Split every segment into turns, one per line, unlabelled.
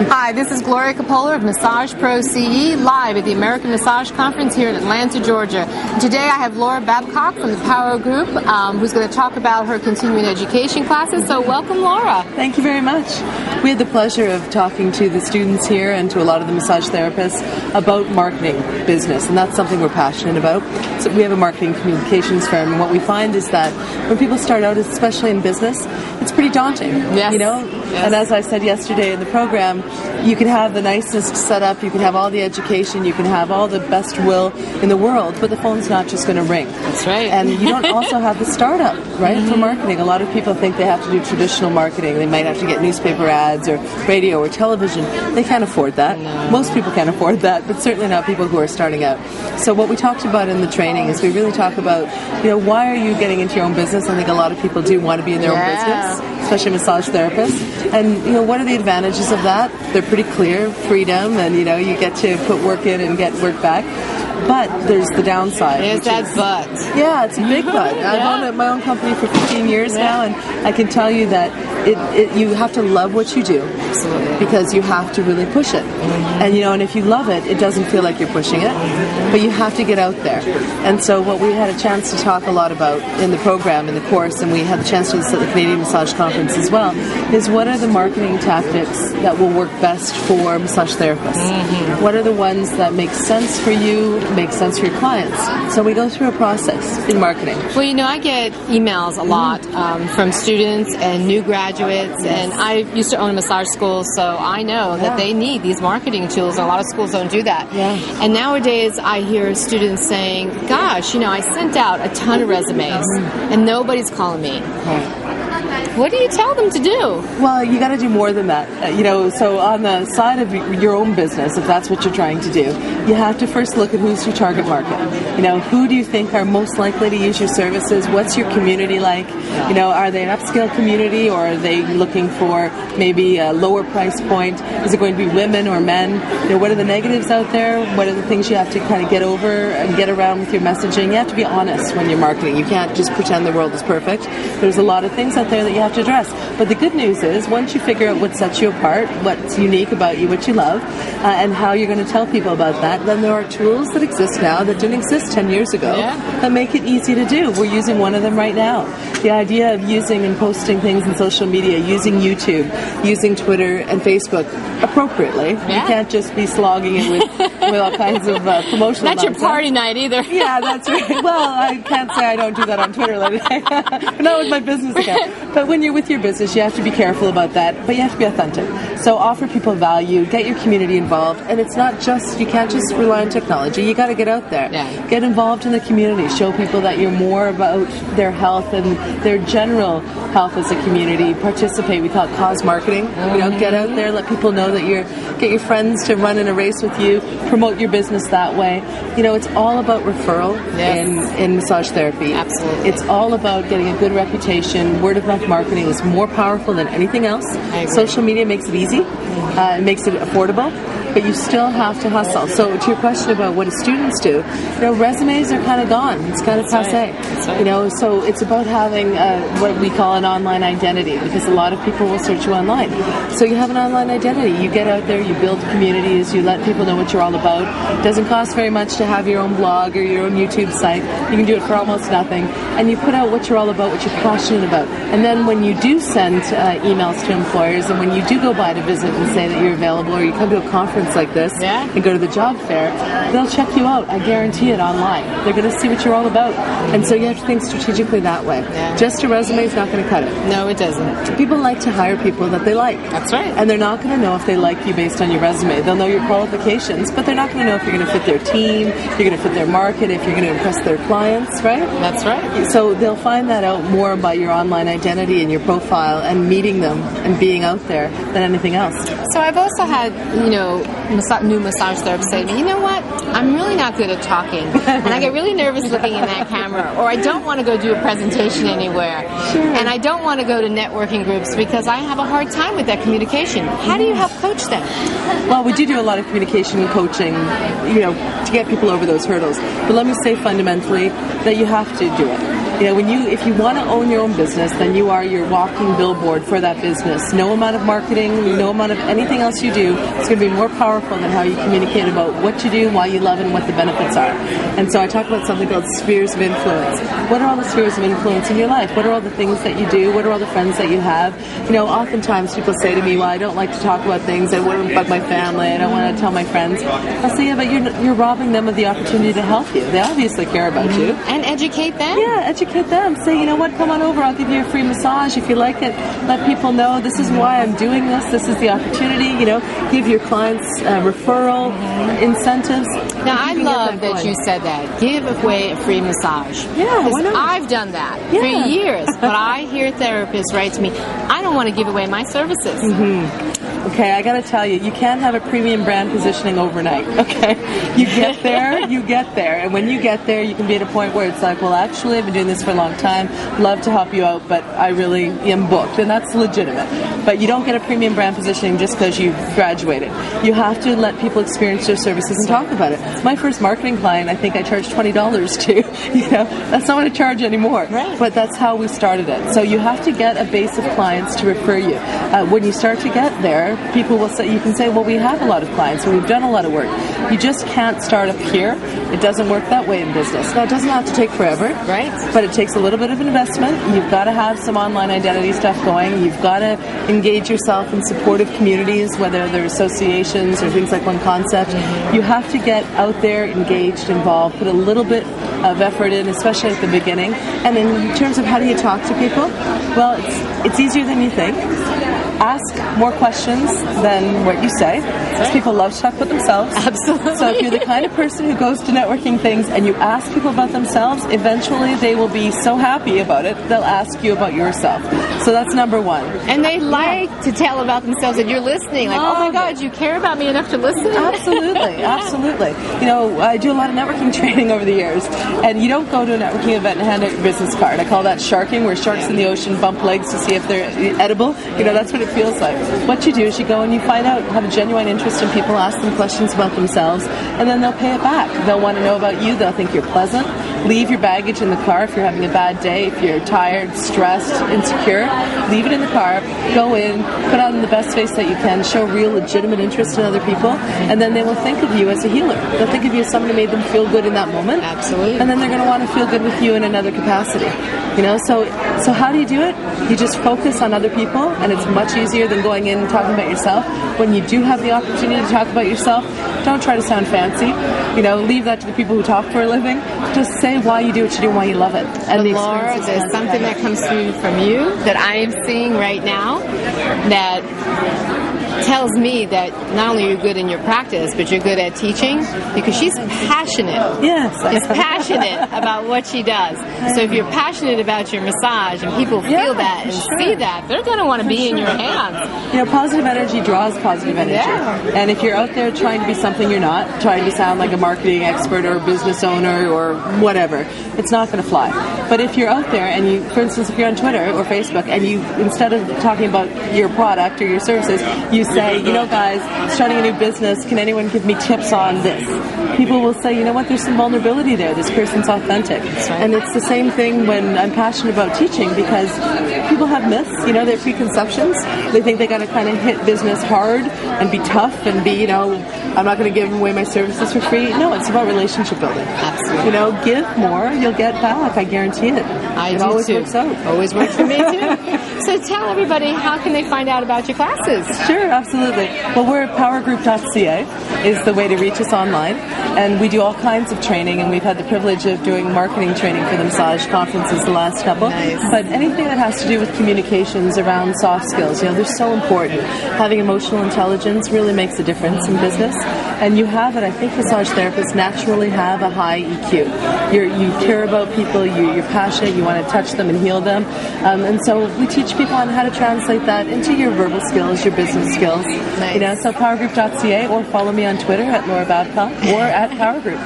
Hi, this is Gloria Coppola of Massage Pro CE, live at the American Massage Conference here in Atlanta, Georgia. Today I have Laura Babcock from the Powergroup, who's going to talk about her continuing education classes. So welcome, Laura.
Thank you very much. We had the pleasure of talking to the students here and to a lot of the massage therapists about marketing business, and that's something we're passionate about. So we have a marketing communications firm, and what we find is that when people start out, especially in business, it's pretty daunting,
yes.
you know?
Yes.
And as I said yesterday in the program, you can have the nicest setup, you can have all the education, you can have all the best will in the world, but the phone's not just going to ring.
That's right.
And you don't also have the startup, right, for marketing. A lot of people think they have to do traditional marketing. They might have to get newspaper ads or radio or television. They can't afford that.
No.
Most people can't afford that, but certainly not people who are starting out. So what we talked about in the training is we really talk about, why are you getting into your own business? I think a lot of people do want to be in their own business, especially massage therapists. And, what are the advantages of that? They're pretty clear. Freedom, and, you get to put work in and get work back. But there's the downside.
There's that but.
Yeah, it's a big but. I've owned my own company for 15 years now, and I can tell you that you have to love what you do.
Absolutely.
Because you have to really push it. And if you love it, it doesn't feel like you're pushing it, but you have to get out there. And so what we had a chance to talk a lot about in the program, in the course, and we had the chance to at the Canadian Massage Conference as well, is what are the marketing tactics that will work best for massage therapists? What are the ones that make sense for you, make sense for your clients? So we go through a process in marketing.
Well, I get emails a lot from students and new graduates, and I used to own a massage school, so I know that they need these marketing tools, and a lot of schools don't do that.
Yeah.
And nowadays I hear students saying, gosh, I sent out a ton of resumes, and nobody's calling me.
Right.
What do you tell them to do?
Well, you got to do more than that. So on the side of your own business, if that's what you're trying to do, you have to first look at who's your target market. Who do you think are most likely to use your services? What's your community like? Are they an upscale community, or are they looking for maybe a lower price point? Is it going to be women or men? What are the negatives out there? What are the things you have to kind of get over and get around with your messaging? You have to be honest when you're marketing. You can't just pretend the world is perfect. There's a lot of things out there that you have to address. But the good news is, once you figure out what sets you apart, what's unique about you, what you love, and how you're going to tell people about that, then there are tools that exist now that didn't exist 10 years ago that make it easy to do. We're using one of them right now. The idea of using and posting things in social media, using YouTube, using Twitter and Facebook appropriately. You can't just be slogging it with all kinds of promotional
Not your party night either.
Yeah, that's right. Well, I can't say I don't do that on Twitter, but not with my business account. But when you're with your business, you have to be careful about that, but you have to be authentic. So offer people value, get your community involved, and it's not just, you can't just rely on technology, you got to get out there.
Yeah.
Get involved in the community, show people that you're more about their health and their general health as a community. Participate, we call it cause marketing. Get out there, let people know that get your friends to run in a race with you, promote your business that way. It's all about referral in massage therapy.
Absolutely.
It's all about getting a good reputation. Word of mouth marketing is more powerful than anything else. Social media makes it easy. It makes it affordable. But you still have to hustle. So to your question about what do students do, resumes are kind of gone. It's kind of passe.
Right.
So it's about having what we call an online identity, because a lot of people will search you online. So you have an online identity. You get out there, you build communities, you let people know what you're all about. It doesn't cost very much to have your own blog or your own YouTube site. You can do it for almost nothing. And you put out what you're all about, what you're passionate about. And then when you do send emails to employers, and when you do go by to visit and say that you're available, or you come to a conference like this and go to the job fair, they'll check you out. I guarantee it online. They're going to see what you're all about. And so you have to think strategically that way. Just a resume is not going to cut it.
No, it doesn't.
People like to hire people that they like.
That's right.
And they're not going to know if they like you based on your resume. They'll know your qualifications, but they're not going to know if you're going to fit their team, if you're going to fit their market, if you're going to impress their clients, right?
That's right.
So they'll find that out more by your online identity and your profile and meeting them and being out there than anything else.
So I've also had, new massage therapists say to me, you know what, I'm really not good at talking, and I get really nervous looking in that camera, or I don't want to go do a presentation anywhere, and I don't want to go to networking groups because I have a hard time with that communication. How do you help coach them?
Well, we do a lot of communication and coaching, to get people over those hurdles. But let me say fundamentally that you have to do it. If you want to own your own business, then you are your walking billboard for that business. No amount of marketing, no amount of anything else you do is going to be more powerful than how you communicate about what you do, why you love it, and what the benefits are. And so I talk about something called spheres of influence. What are all the spheres of influence in your life? What are all the things that you do? What are all the friends that you have? Oftentimes people say to me, well, I don't like to talk about things. I wouldn't bug my family. I don't want to tell my friends. I'll say, yeah, but you're robbing them of the opportunity to help you. They obviously care about you.
And educate them.
Yeah, educate them. Say, you know what, come on over. I'll give you a free massage if you like it. Let people know this is why I'm doing this. This is the opportunity. Give your clients referral incentives.
Now, I love that you said that. Give away a free massage.
Yeah, why not?
I've done that for years. But I hear therapists write to me, I don't want to give away my services.
Okay, I got to tell you can't have a premium brand positioning overnight, okay? You get there, and when you get there, you can be at a point where it's like, well, actually, I've been doing this for a long time, love to help you out, but I really am booked, and that's legitimate. But you don't get a premium brand positioning just because you graduated. You have to let people experience your services and talk about it. My first marketing client, I think I charged $20 to, that's not what I charge anymore.
Right.
But that's how we started it. So you have to get a base of clients to refer you. When you start to get there, people will say, you can say, well, we have a lot of clients and we've done a lot of work. You just can't start up here. It doesn't work that way in business. Now, it doesn't have to take forever,
right?
But it takes a little bit of investment. You've got to have some online identity stuff going. You've got to engage yourself in supportive communities, whether they're associations or things like One Concept. You have to get out there, engaged, involved, put a little bit of effort in, especially at the beginning. And in terms of how do you talk to people, well, it's easier than you think. Ask more questions than what you say, because people love to talk about themselves.
Absolutely.
So if you're the kind of person who goes to networking things and you ask people about themselves, eventually they will be so happy about it, they'll ask you about yourself. So that's number one.
And they like to tell about themselves, and you're listening. Like, oh my God, you care about me enough to listen?
Absolutely, absolutely. I do a lot of networking training over the years, and you don't go to a networking event and hand out your business card. I call that sharking, where sharks in the ocean bump legs to see if they're edible. That's what it feels like. What you do is you go and you find out, have a genuine interest in people, ask them questions about themselves, and then they'll pay it back. They'll want to know about you. They'll think you're pleasant. Leave your baggage in the car if you're having a bad day, if you're tired, stressed, insecure. Leave it in the car. Go in, put on the best face that you can, show real legitimate interest in other people, and then they will think of you as a healer. They'll think of you as someone who made them feel good in that moment.
Absolutely.
And then they're going to want to feel good with you in another capacity. So how do you do it? You just focus on other people, and it's much easier than going in and talking about yourself. When you do have the opportunity to talk about yourself, don't try to sound fancy. Leave that to the people who talk for a living. Just say why you do what you do and why you love it. And
Laura, there's something that comes through from you that I am seeing right now that tells me that not only are you good in your practice, but you're good at teaching, because she's passionate.
Yes.
She's passionate about what she does. So if you're passionate about your massage and people feel that and see that, they're going to want to be in your hands.
Positive energy draws positive energy.
Yeah.
And if you're out there trying to be something you're not, trying to sound like a marketing expert or a business owner or whatever, it's not going to fly. But if you're out there and you, for instance, if you're on Twitter or Facebook and you, instead of talking about your product or your services, you say, guys, starting a new business, can anyone give me tips on this? People will say, there's some vulnerability there. This person's authentic.
Right.
And it's the same thing when I'm passionate about teaching, because people have myths, they're preconceptions. They think they got to kind of hit business hard and be tough and be, I'm not going to give away my services for free. No, it's about relationship building.
Absolutely.
Give more, you'll get back. I guarantee it. It always works out.
Always works for me too. So tell everybody, how can they find out about your classes?
Sure, absolutely. Well, we're at powergroup.ca is the way to reach us online. And we do all kinds of training, and we've had the privilege of doing marketing training for the massage conferences the last couple.
Nice.
But anything that has to do with communications around soft skills, they're so important. Having emotional intelligence really makes a difference in business. And you have it. I think massage therapists naturally have a high EQ. You care about people, you're passionate, you want to touch them and heal them. And so we teach people on how to translate that into your verbal skills, your business skills.
Nice.
So powergroup.ca, or follow me on Twitter at Laura Babcock or at Powergroup.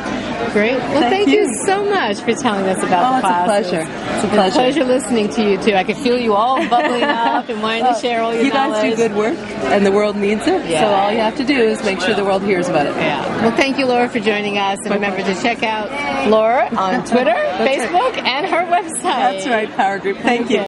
Great. Well, thank you so much for telling us about the classes.
It's a pleasure. It's a pleasure
Listening to you too. I could feel you all bubbling up and wanting to share all your knowledge.
You guys do good work, and the world needs it.
Yeah.
So all you have to do is make sure the world hears about it.
Yeah. Well, thank you, Laura, for joining us, and remember to check out Laura on Twitter, Facebook, and her website.
That's right, Powergroup. Thank you.